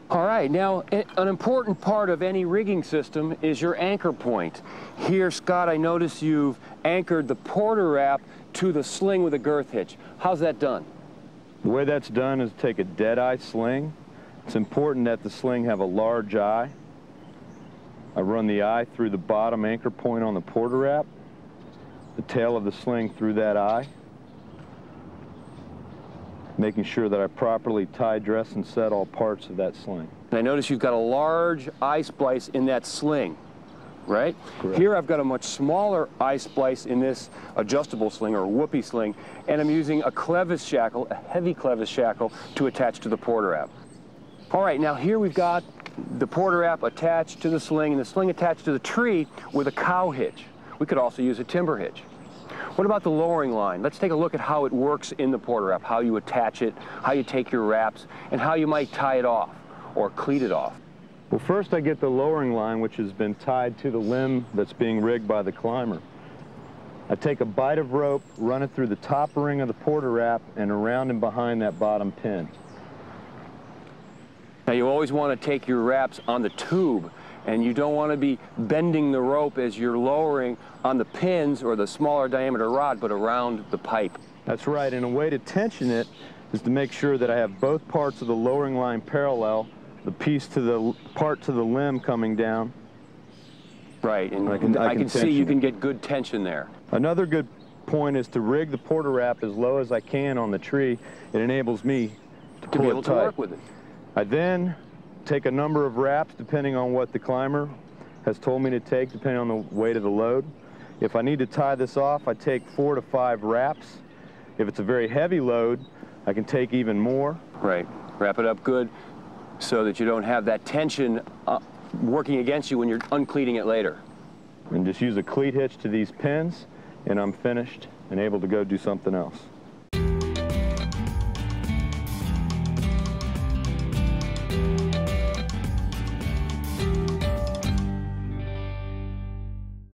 All right, now an important part of any rigging system is your anchor point. Here, Scott, I notice you've anchored the Porter wrap to the sling with a girth hitch. How's that done? The way that's done is take a dead-eye sling. It's important that the sling have a large eye. I run the eye through the bottom anchor point on the Porter wrap, the tail of the sling through that eye, making sure that I properly tie, dress, and set all parts of that sling. And I notice you've got a large eye splice in that sling, right? Correct. Here I've got a much smaller eye splice in this adjustable sling or whoopee sling, and I'm using a clevis shackle, a heavy clevis shackle, to attach to the Porter wrap. All right, now here we've got the Porter wrap attached to the sling and the sling attached to the tree with a cow hitch. We could also use a timber hitch. What about the lowering line? Let's take a look at how it works in the Porter wrap, how you attach it, how you take your wraps, and how you might tie it off or cleat it off. Well, first I get the lowering line, which has been tied to the limb that's being rigged by the climber. I take a bight of rope, run it through the top ring of the Porter wrap and around and behind that bottom pin. Now you always want to take your wraps on the tube, and you don't want to be bending the rope as you're lowering on the pins or the smaller diameter rod, but around the pipe. That's right, and a way to tension it is to make sure that I have both parts of the lowering line parallel, the piece to the part to the limb coming down. Right, and I can see you can get good tension there. Another good point is to rig the Porter wrap as low as I can on the tree. It enables me to be able to work with it. I then take a number of wraps depending on what the climber has told me to take, depending on the weight of the load. If I need to tie this off, I take 4 to 5 wraps. If it's a very heavy load, I can take even more. Right, wrap it up good so that you don't have that tension working against you when you're uncleating it later. And just use a cleat hitch to these pins, and I'm finished and able to go do something else.